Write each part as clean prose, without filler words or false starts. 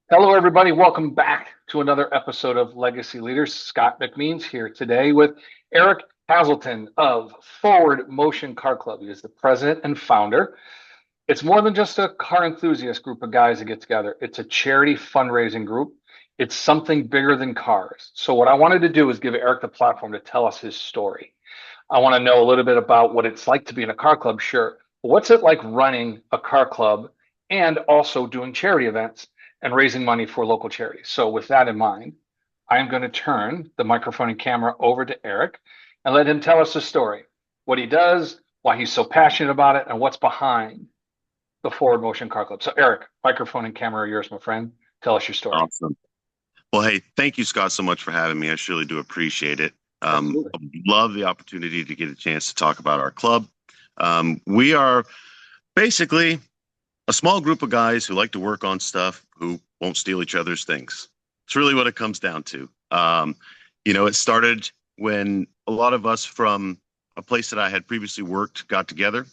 Hello, everybody. Welcome back to another episode of Legacy Leaders. Scott McMeans here today with Erik Haselton of Forward Motion Car Club. He is the president and founder. It's more than just a car enthusiast group of guys that get together. It's a charity fundraising group. It's something bigger than cars. So, what I wanted to do is give Erik the platform to tell us his story. I want to know a little bit about what it's like to be in a car club, sure. But what's it like running a car club and also doing charity events and raising money for local charities? So, with that in mind, I am going to turn the microphone and camera over to Erik and let him tell us the story, what he does, why he's so passionate about it, and what's behind the Forward Motion Car Club. So, Erik, microphone and camera are yours, my friend. Tell us your story. Awesome. Well, hey, thank you, Scott, so much for having me. I surely do appreciate it. Absolutely. Love the opportunity to get a chance to talk about our club. We are basically a small group of guys who like to work on stuff who won't steal each other's things. It's really what it comes down to. It started when a lot of us from a place that I had previously worked got together.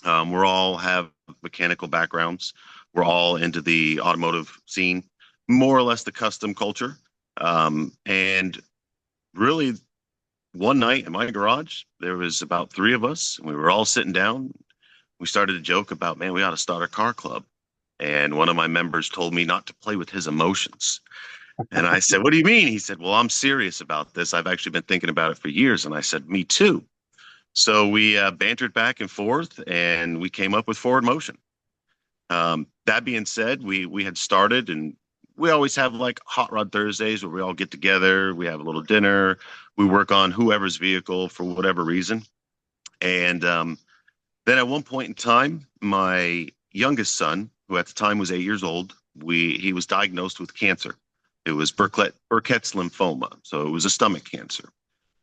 We're all have mechanical backgrounds. We're all into the automotive scene, more or less the custom culture. And really, one night in my garage, there was about three of us. And we were all sitting down. We started to joke about, man, we ought to start a car club. And one of my members told me not to play with his emotions. And I said, what do you mean? He said, well, I'm serious about this. I've actually been thinking about it for years. And I said, me too. So we bantered back and forth and we came up with Forward Motion. That being said, we had started and we always have like Hot Rod Thursdays where we all get together, we have a little dinner, we work on whoever's vehicle for whatever reason. And then at one point in time, my youngest son, who at the time was 8 years old, he was diagnosed with cancer. It was Burkett's lymphoma, so it was a stomach cancer.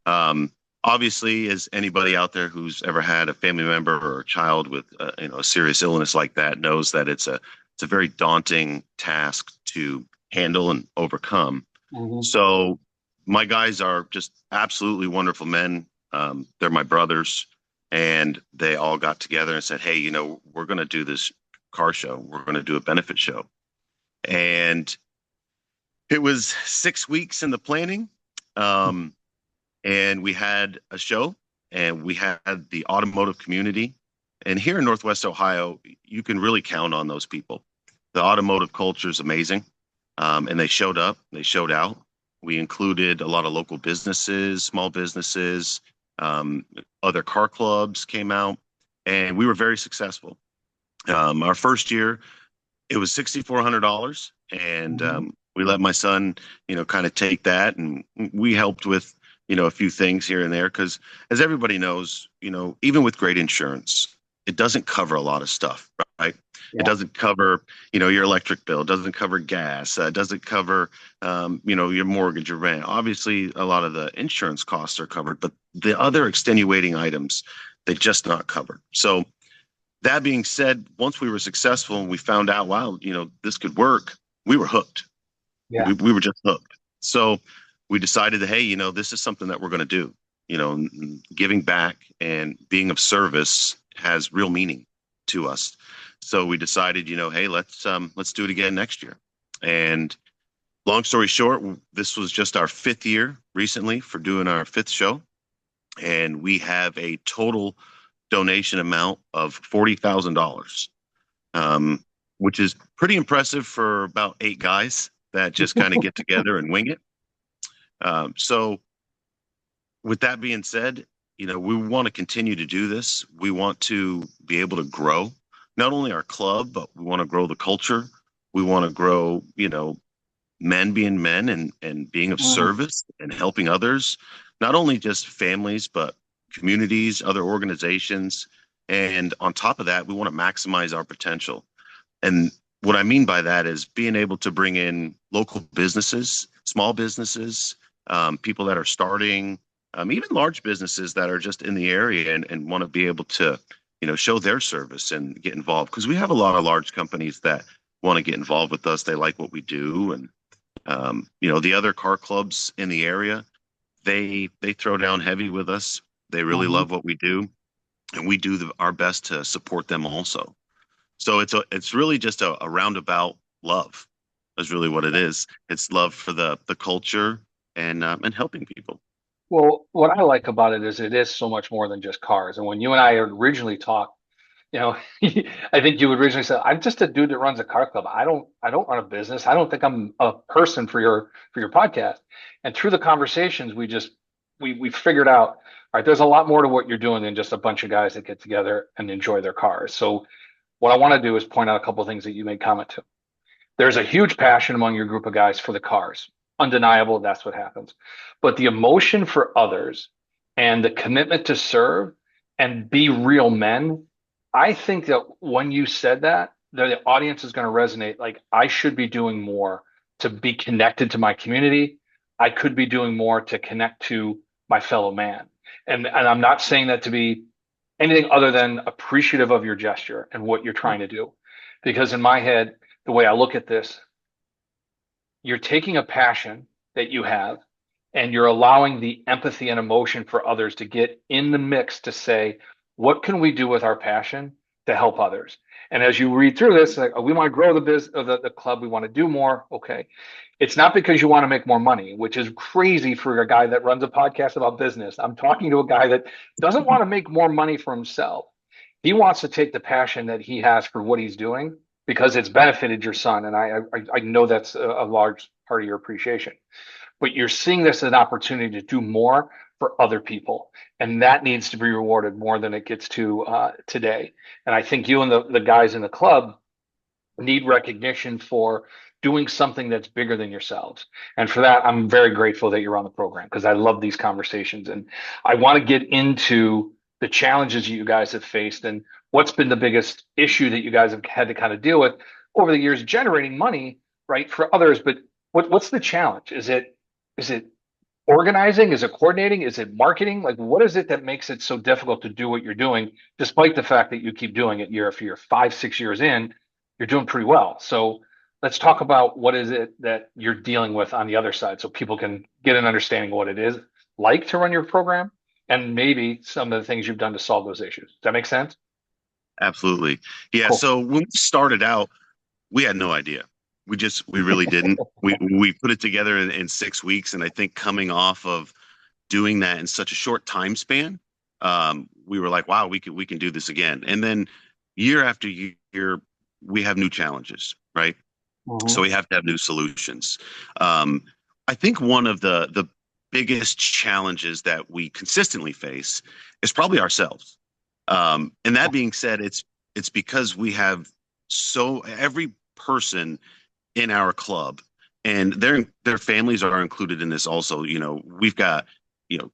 Um, Obviously, as anybody out there who's ever had a family member or a child with a serious illness like that knows that it's a very daunting task to handle and overcome. Mhm. So my guys are just absolutely wonderful men. They're my brothers, and they all got together and said, "Hey, we're going to do this car show. We're going to do a benefit show." And it was 6 weeks in the planning. Um, and we had a show and we had the automotive community. And here in Northwest Ohio, you can really count on those people. The automotive culture is amazing. And they showed up, they showed out. We included a lot of local businesses, small businesses, um, other car clubs came out, and we were very successful. Our first year, it was $6,400, and Mhm. we let my son, kind of take that, and we helped with, a few things here and there because, as everybody knows, even with great insurance, it doesn't cover a lot of stuff, right? It Yeah. doesn't cover, your electric bill, it doesn't cover gas, it doesn't cover, your mortgage or rent. Obviously, a lot of the insurance costs are covered, but the other extenuating items, they're just not covered. So that being said, once we were successful and we found out, wow, this could work, we were hooked. Yeah. We were just hooked. So we decided that, hey, this is something that we're going to do. Giving back and being of service has real meaning to us. So we decided, hey, let's do it again next year. And long story short, this was just our fifth year recently for doing our fifth show, and we have a total donation amount of $40,000, um, which is pretty impressive for about eight guys that just kind of get together and wing it. So, with that being said, we want to continue to do this. We want to be able to grow not only our club, but we want to grow the culture. We want to grow, men being men and being of Mhm. service and helping others, not only just families, but communities, other organizations. And on top of that, we want to maximize our potential. And what I mean by that is being able to bring in local businesses, small businesses, people that are starting, even large businesses that are just in the area and want to be able to, show their service and get involved. Because we have a lot of large companies that want to get involved with us. They like what we do, and the other car clubs in the area, they throw down heavy with us. They really Mhm. love what we do, and we do our best to support them also. So it's really just a roundabout love. is really what it is. It's love for the culture and helping people. Well, what I like about it is so much more than just cars. And when you and I originally talked, you know, I think you originally said, "I'm just a dude that runs a car club. I don't run a business. I don't think I'm a person for your podcast." And through the conversations, we figured out, all right, there's a lot more to what you're doing than just a bunch of guys that get together and enjoy their cars. So what I want to do is point out a couple of things that you made comment to. There's a huge passion among your group of guys for the cars. Undeniable, that's what happens. But the emotion for others and the commitment to serve and be real men, I think that when you said that, the audience is going to resonate. Like, I should be doing more to be connected to my community. I could be doing more to connect to my fellow man. And I'm not saying that to be anything other than appreciative of your gesture and what you're trying to do. Because in my head, the way I look at this, you're taking a passion that you have and you're allowing the empathy and emotion for others to get in the mix to say, what can we do with our passion to help others? And as you read through this, like, oh, we want to grow the business, the club, we want to do more. Okay. It's not because you want to make more money, which is crazy for a guy that runs a podcast about business. I'm talking to a guy that doesn't want to make more money for himself. He wants to take the passion that he has for what he's doing because it's benefited your son. And I know that's a large part of your appreciation, but you're seeing this as an opportunity to do more for other people. And that needs to be rewarded more than it gets to today. And I think you and the guys in the club need recognition for doing something that's bigger than yourselves. And for that, I'm very grateful that you're on the program because I love these conversations. And I want to get into the challenges you guys have faced and what's been the biggest issue that you guys have had to kind of deal with over the years generating money, right, for others. But what's the challenge? Is it organizing? Is it coordinating? Is it marketing? Like, what is it that makes it so difficult to do what you're doing, despite the fact that you keep doing it year after year, 5, 6 years in, you're doing pretty well. So let's talk about what is it that you're dealing with on the other side so people can get an understanding of what it is like to run your program and maybe some of the things you've done to solve those issues. Does that make sense? Absolutely. Yeah. Cool. So when we started out, we had no idea. We really didn't. We put it together in 6 weeks, and I think coming off of doing that in such a short time span, we were like, wow, we can do this again. And then year after year, we have new challenges, right? So Hmm. we have to have new solutions. Um, I think one of the biggest challenges that we consistently face is probably ourselves. And that being said, it's because we have so every person in our club and their families are included in this also. We've got,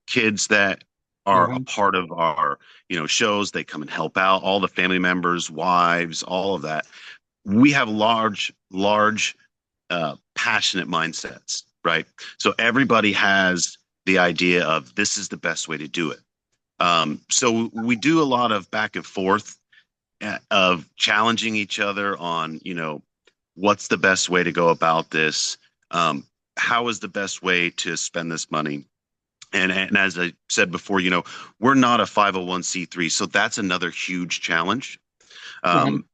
kids that are a Hmm. part of our, shows. They come and help out, all the family members, wives, all of that. We have large, passionate mindsets, right? So everybody has the idea of this is the best way to do it. So we do a lot of back and forth of challenging each other on, what's the best way to go about this? How is the best way to spend this money? And as I said before, we're not a 501(c)(3), so that's another huge challenge. Hmm. Um,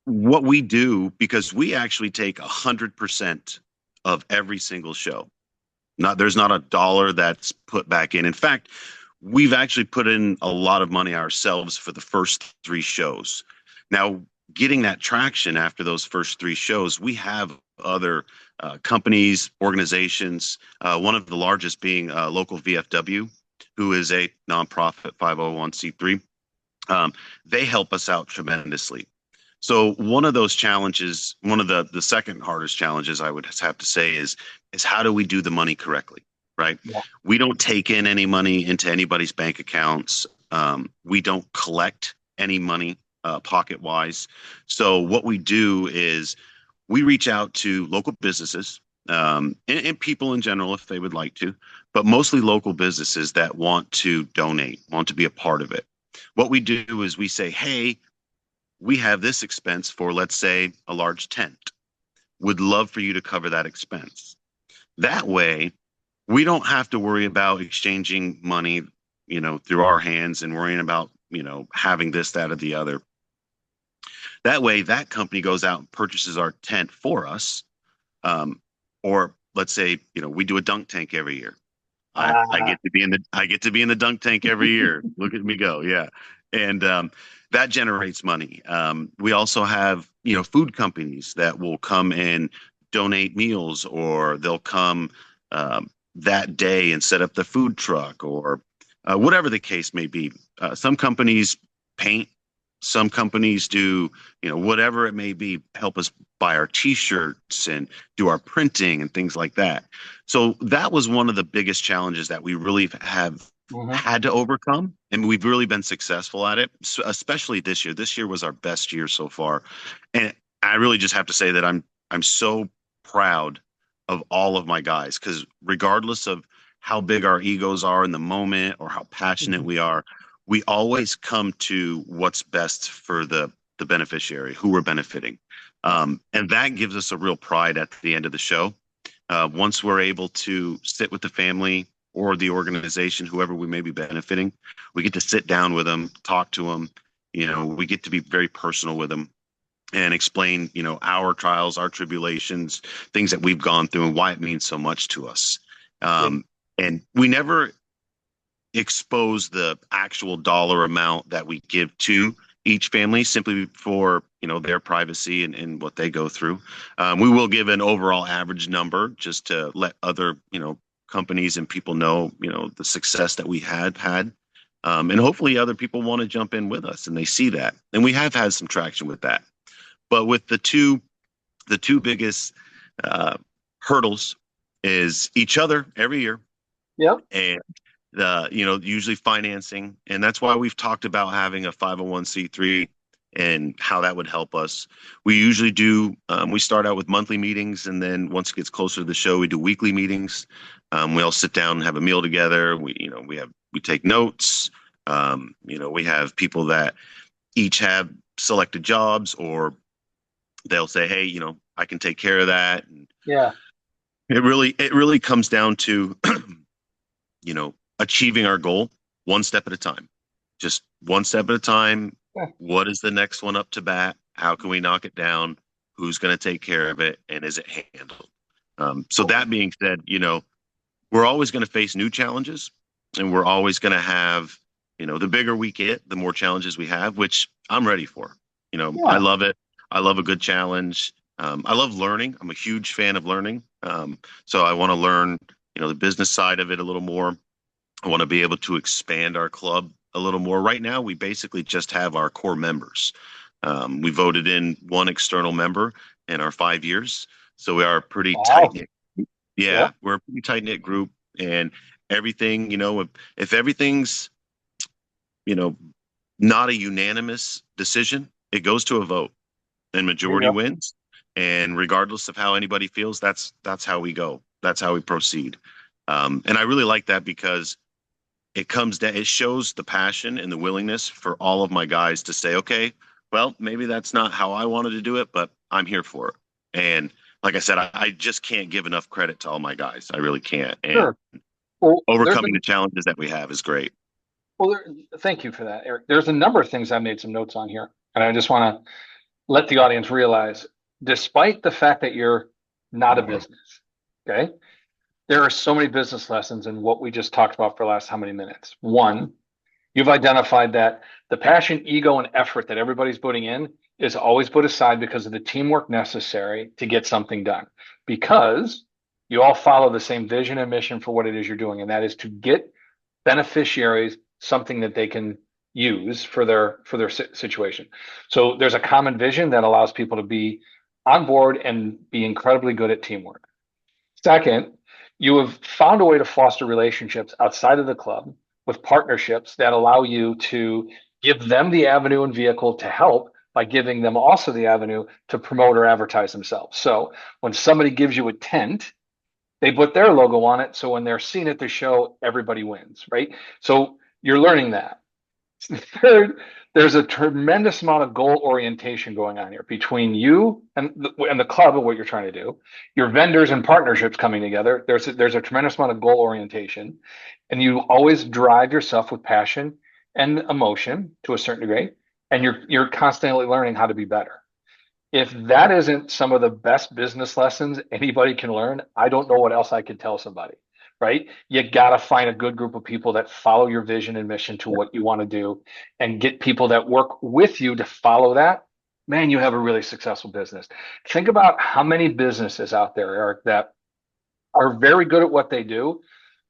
what we do, because we actually take 100% of every single show. There's not a dollar that's put back in. In fact, we've actually put in a lot of money ourselves for the first 3 shows. Now, getting that traction after those first 3 shows, we have other companies, organizations, one of the largest being local VFW, who is a nonprofit 501(c)(3). They help us out tremendously. So one of those challenges, one of the second hardest challenges I would have to say is how do we do the money correctly, right? Yeah. We don't take in any money into anybody's bank accounts. We don't collect any money pocket wise. So what we do is we reach out to local businesses and people in general if they would like to, but mostly local businesses that want to donate, want to be a part of it. What we do is we say, hey, we have this expense for, let's say, a large tent. Would love for you to cover that expense. That way, we don't have to worry about exchanging money, through our hands and worrying about, having this, that, or the other. That way, that company goes out and purchases our tent for us. Or let's say, we do a dunk tank every year. I Ah, get to be in the dunk tank every year. Look at me go. Yeah. And that generates money. We also have, food companies that will come and donate meals, or they'll come that day and set up the food truck, or whatever the case may be. Some companies paint, some companies do, whatever it may be, help us buy our t-shirts and do our printing and things like that. So that was one of the biggest challenges that we really have mhm. had to overcome, and we've really been successful at it, especially this year. This year was our best year so far, and I really just have to say that I'm so proud of all of my guys, because regardless of how big our egos are in the moment or how passionate Mhm. we are, we always come to what's best for the beneficiary who we're benefiting. And that gives us a real pride at the end of the show. Once we're able to sit with the family or the organization, whoever we may be benefiting, we get to sit down with them, talk to them. We get to be very personal with them and explain, our trials, our tribulations, things that we've gone through, and why it means so much to us. Yeah. And we never expose the actual dollar amount that we give to each family, simply for their privacy and what they go through. We will give an overall average number just to let other companies and people know the success that we had. And hopefully other people want to jump in with us and they see that, and we have had some traction with that. But with the two biggest uh, hurdles is each other every year, Yep. and usually financing. And that's why we've talked about having a 501(c)(3 and how that would help us. We usually do, we start out with monthly meetings, and then once it gets closer to the show, we do weekly meetings. We all sit down and have a meal together. We take notes. We have people that each have selected jobs, or they'll say, hey, I can take care of that. And Yeah. it really comes down to achieving our goal one step at a time, just one step at a time. Yeah. What is the next one up to bat? How can we knock it down? Who's going to take care of it? And is it handled? So Cool. that being said, we're always going to face new challenges, and we're always going to have, the bigger we get, the more challenges we have, which I'm ready for. I Yeah. love it. I love a good challenge. I love learning. I'm a huge fan of learning. So I want to learn, the business side of it a little more. I want to be able to expand our club a little more. Right now, we basically just have our core members. We voted in one external member in our 5 years. So we are a pretty tight Wow. knit. Yeah. Yeah, we're a pretty tight knit group. And everything, if everything's, you know, not a unanimous decision, it goes to a vote and There you majority go. wins. And regardless of how anybody feels, that's how we go. That's how we proceed. And I really like that, because it shows the passion and the willingness for all of my guys to say, okay, well, maybe that's not how I wanted to do it, but I'm here for it. And like I said, I just can't give enough credit to all my guys. I really can't. And Sure. Well, there's a overcoming the challenges that we have is great. well. Thank you for that, Eric. There's a number of things I made some notes on here, and I just want to let the audience realize, despite the fact that you're not a business, okay, there are so many business lessons in what we just talked about for the last how many minutes. One, you've identified that the passion, ego, and effort that everybody's putting in is always put aside because of the teamwork necessary to get something done. Because you all follow the same vision and mission for what it is you're doing, and that is to get beneficiaries something that they can use for their situation. So there's a common vision that allows people to be on board and be incredibly good at teamwork. Second, you have found a way to foster relationships outside of the club with partnerships that allow you to give them the avenue and vehicle to help by giving them also the avenue to promote or advertise themselves. So when somebody gives you a tent, they put their logo on it. So when they're seen at the show, everybody wins, right? So you're learning that. Third, there's a tremendous amount of goal orientation going on here between you and the club of what you're trying to do, your vendors and partnerships coming together. There's a tremendous amount of goal orientation, and you always drive yourself with passion and emotion to a certain degree, and you're constantly learning how to be better. if that isn't some of the best business lessons anybody can learn, I don't know what else I could tell somebody, right? You got to find a good group of people that follow your vision and mission to what you want to do and get people that work with you to follow that. Man, you have a really successful business. Think about how many businesses out there, Eric, that are very good at what they do,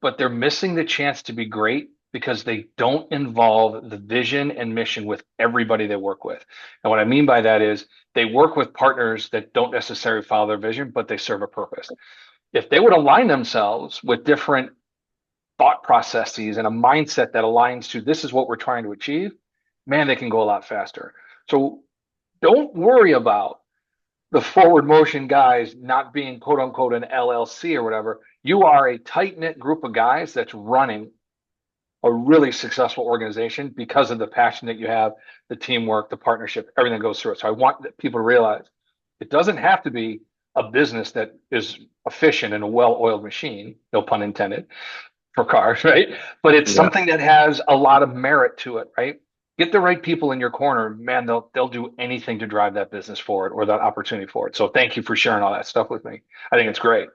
but they're missing the chance to be great because they don't involve the vision and mission with everybody they work with. And what I mean by that is they work with partners that don't necessarily follow their vision, but they serve a purpose. If they would align themselves with different thought processes and a mindset that aligns to this is what we're trying to achieve, man, they can go a lot faster. So don't worry about the forward motion guys not being quote unquote an LLC or whatever. You are a tight knit group of guys that's running a really successful organization because of the passion that you have, the teamwork, the partnership, everything that goes through it. So I want people to realize it doesn't have to be a business that is efficient and a well oiled machine, no pun intended, for cars, right? But it's Yeah. something that has a lot of merit to it, right? Get the right people in your corner, man, they'll do anything to drive that business forward or that opportunity forward. So thank you for sharing all that stuff with me. I think it's great.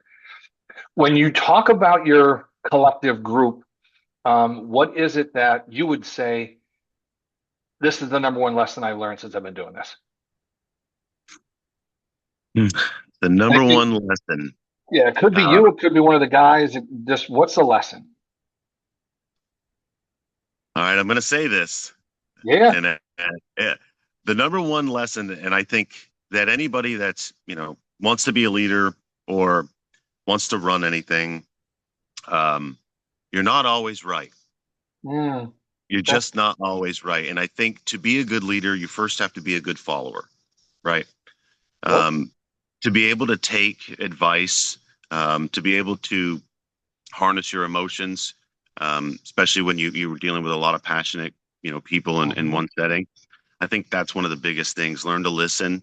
When you talk about your collective group, what is it that you would say this is the number one lesson I've learned since I've been doing this? Hmm. The And number one lesson. yeah, it could be Uh, you, it could be one of the guys. Just what's the lesson? all right, I'm going to say this, Yeah. and uh, the number one lesson, and I think that anybody that's wants to be a leader or wants to run anything, um, you're not always right. Mm, You're that, just not always right. And I think to be a good leader, you first have to be a good follower, right? yep. Um, to be able to take advice, to be able to harness your emotions, especially when you were dealing with a lot of passionate, people in Mhm. one setting. I think that's one of the biggest things. Learn to listen,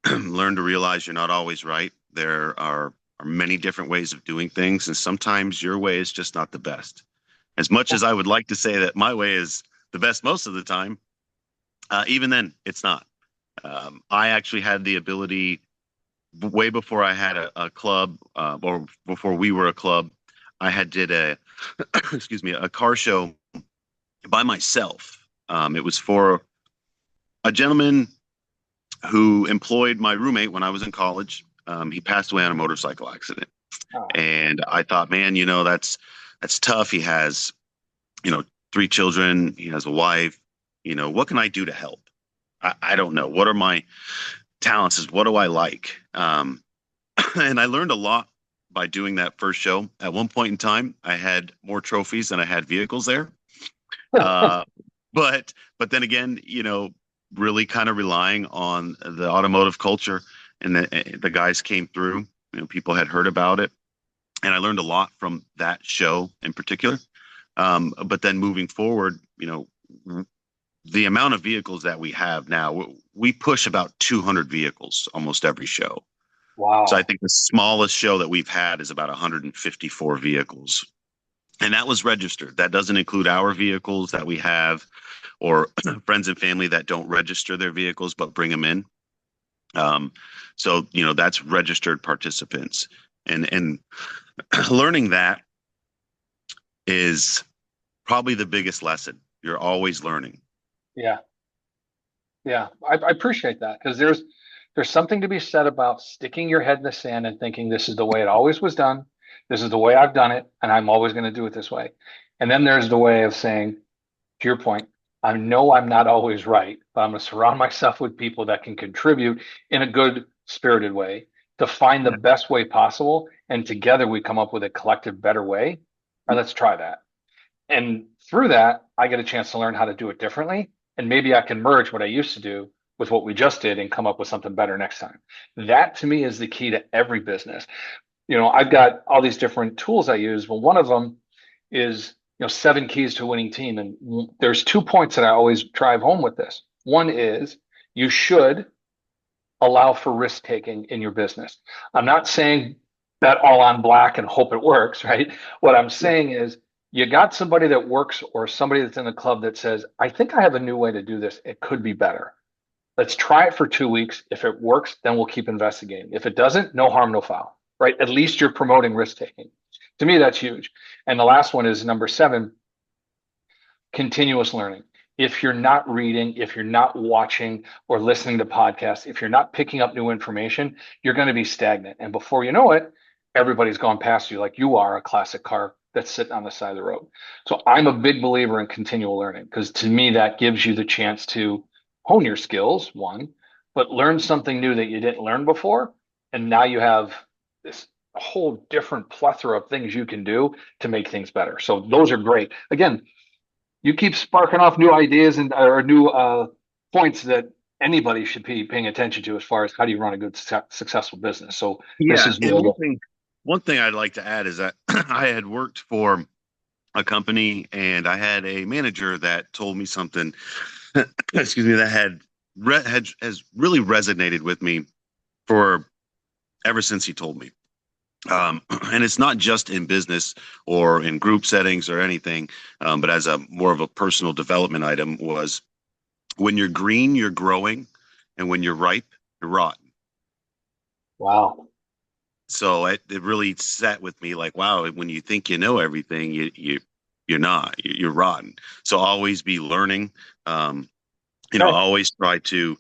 learn to realize you're not always right. There are many different ways of doing things, and sometimes your way is just not the best. As much as I would like to say that my way is the best most of the time, even then, it's not. I actually had the ability way before I had a club, or before we were a club. I had did a excuse me, a car show by myself. It was for a gentleman who employed my roommate when I was in college. He passed away on a motorcycle accident, Oh, and I thought, man, that's tough. He has, you know, three children. He has a wife. What can I do to help? I don't know. What are my talents? Is what do I like? And I learned a lot by doing that first show. At one point in time, I had more trophies than I had vehicles there. Uh, but then again, really kind of relying on the automotive culture, and the guys came through. People had heard about it, and I learned a lot from that show in particular. But then moving forward, the amount of vehicles that we have now, we push about 200 vehicles almost every show. So I wow. think the smallest show that we've had is about 154 vehicles. And that was registered. That doesn't include our vehicles that we have, or friends and family that don't register their vehicles but bring them in. Um, so that's registered participants, and learning that is probably the biggest lesson. You're always learning. Yeah. Yeah. I appreciate that because there's something to be said about sticking your head in the sand and thinking this is the way it always was done. This is the way I've done it, and I'm always going to do it this way. And then there's the way of saying, to your point, I know I'm not always right, but I'm going to surround myself with people that can contribute in a good spirited way to find the Yeah. best way possible. And together we come up with a collective better way. All right, let's try that. And through that, I get a chance to learn how to do it differently. And maybe I can merge what I used to do with what we just did and come up with something better next time. That to me is the key to every business. I've got all these different tools I use. Well, one of them is, seven keys to a winning team. And there's 2 points that I always drive home with this. One is you should allow for risk taking in your business. I'm not saying bet all on black and hope it works, right? What I'm saying is you got somebody that works or somebody that's in the club that says, I think I have a new way to do this. It could be better. Let's try it for 2 weeks. If it works, then we'll keep investigating. If it doesn't, no harm, no foul, right? At least you're promoting risk taking. To me, that's huge. And the last one is number 7, continuous learning. If you're not reading, if you're not watching or listening to podcasts, if you're not picking up new information, you're going to be stagnant. And before you know it, everybody's gone past you like you are a classic car that's sitting on the side of the road. So I'm a big believer in continual learning because to me, that gives you the chance to hone your skills, one, but learn something new that you didn't learn before. And now you have this whole different plethora of things you can do to make things better. So those are great. Again, you keep sparking off new ideas and or new points that anybody should be paying attention to as far as how do you run a good successful business. So this Yeah, is and really good. one thing I'd like to add is that I had worked for a company and I had a manager that told me something, excuse me, that has really resonated with me for ever since he told me. And it's not just in business or in group settings or anything, but as a more of a personal development item was when you're green, you're growing, and when you're ripe, you're rotten. Wow. So it really sat with me like, wow, when you think you know everything, you're not, you're rotten. So always be learning. Um, Okay. always try to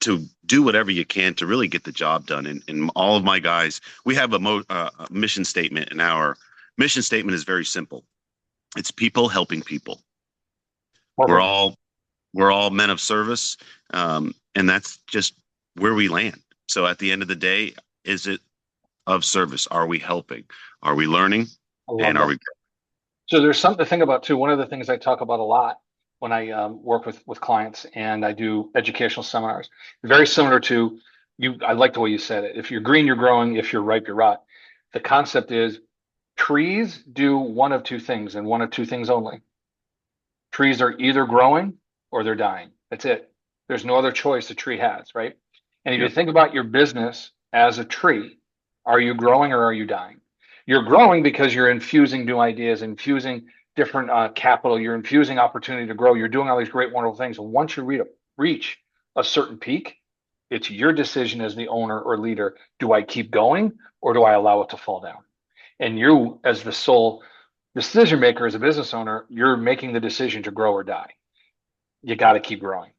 to do whatever you can to really get the job done. And all of my guys, we have a mission statement, and our mission statement is very simple. It's people helping people. We're Perfect. all we're all men of service, and that's just where we land. So at the end of the day, is it of service? Are we helping? Are we learning? I love And are that. we? So there's something to think about too. One of the things I talk about a lot when I work with clients and I do educational seminars, very similar to you. I like the way you said it. If you're green, you're growing. If you're ripe, you're rot. The concept is trees do one of two things and one of two things only. Trees are either growing or they're dying. That's it. There's no other choice a tree has, right? And if you Yep. think about your business as a tree, are you growing or are you dying? You're growing because you're infusing new ideas, infusing different capital, you're infusing opportunity to grow. You're doing all these great, wonderful things. And once you reach a certain peak, it's your decision as the owner or leader. Do I keep going or do I allow it to fall down? And you, as the sole decision maker, as a business owner, you're making the decision to grow or die. You got to keep growing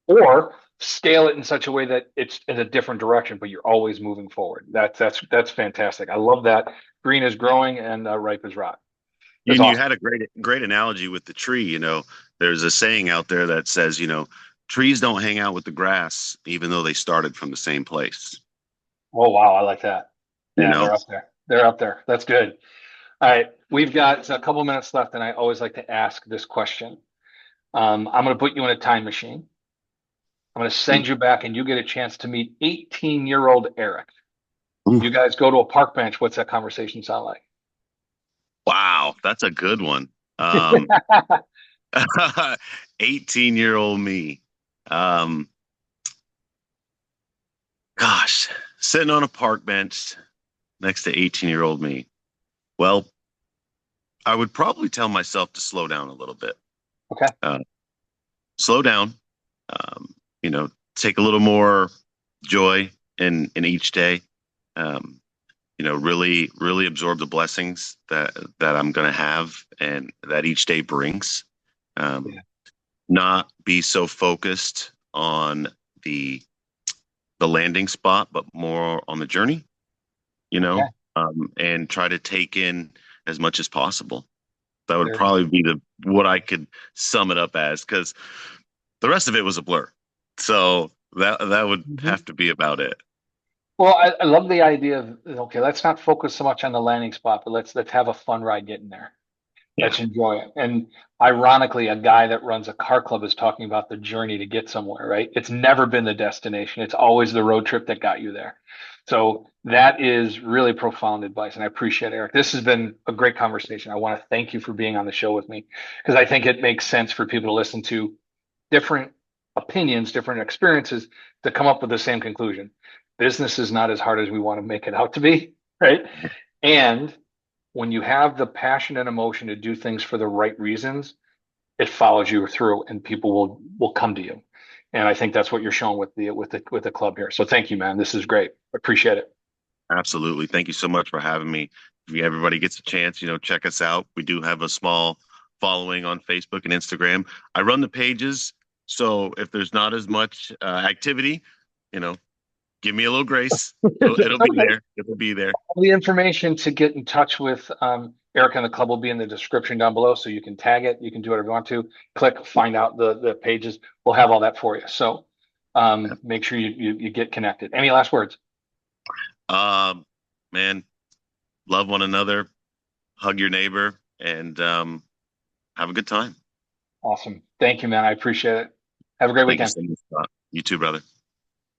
or scale it in such a way that it's in a different direction, but you're always moving forward. That's fantastic. I love that. Green is growing and ripe is rot. That's And you awesome. had a great analogy with the tree. There's a saying out there that says, trees don't hang out with the grass, even though they started from the same place. Oh wow, I like that. You Yeah, know, they're up there. They're up there. That's good. All right, we've got a couple minutes left, and I always like to ask this question. I'm going to put you in a time machine. I'm going to send you back, and you get a chance to meet 18-year-old Erik. You guys go to a park bench. What's that conversation sound like? wow, that's a good one. Um, 18-year-old me. Um, gosh, sitting on a park bench next to 18-year-old me. Well, I would probably tell myself to slow down a little bit. Okay. Uh, Slow down. Um, you know, take a little more joy in each day. Um, really absorb the blessings that I'm going to have and that each day brings. Um, Yeah. Not be so focused on the the landing spot, but more on the journey. Okay. And try to take in as much as possible. That would Very good. probably be the what I could sum it up as, because the rest of it was a blur. So that would Mhm. have to be about it. Well, I love the idea of okay, let's not focus so much on the landing spot, but let's have a fun ride getting there. Yeah. Let's enjoy it. And ironically, a guy that runs a car club is talking about the journey to get somewhere, right? It's never been the destination. It's always the road trip that got you there. So that is really profound advice. And I appreciate it, Erik. This has been a great conversation. I want to thank you for being on the show with me because I think it makes sense for people to listen to different opinions, different experiences to come up with the same conclusion. Business is not as hard as we want to make it out to be, right? And when you have the passion and emotion to do things for the right reasons, it follows you through and people will come to you. And I think that's what you're showing with the club here. So thank you, man. This is great. Appreciate it. Absolutely. Thank you so much for having me. If everybody gets a chance, check us out. We do have a small following on Facebook and Instagram. I run the pages, so if there's not as much activity, you know, give me a little grace. It'll be Okay. there. It'll be there. All the information to get in touch with Eric and the club will be in the description down below, so you can tag it. You can do whatever you want to. Click, find out the pages. We'll have all that for you. So make sure you get connected. Any last words? Man, love one another, hug your neighbor, and have a good time. Awesome. Thank you, man. I appreciate it. Have a great Thank you weekend. so much, Scott. You too, brother.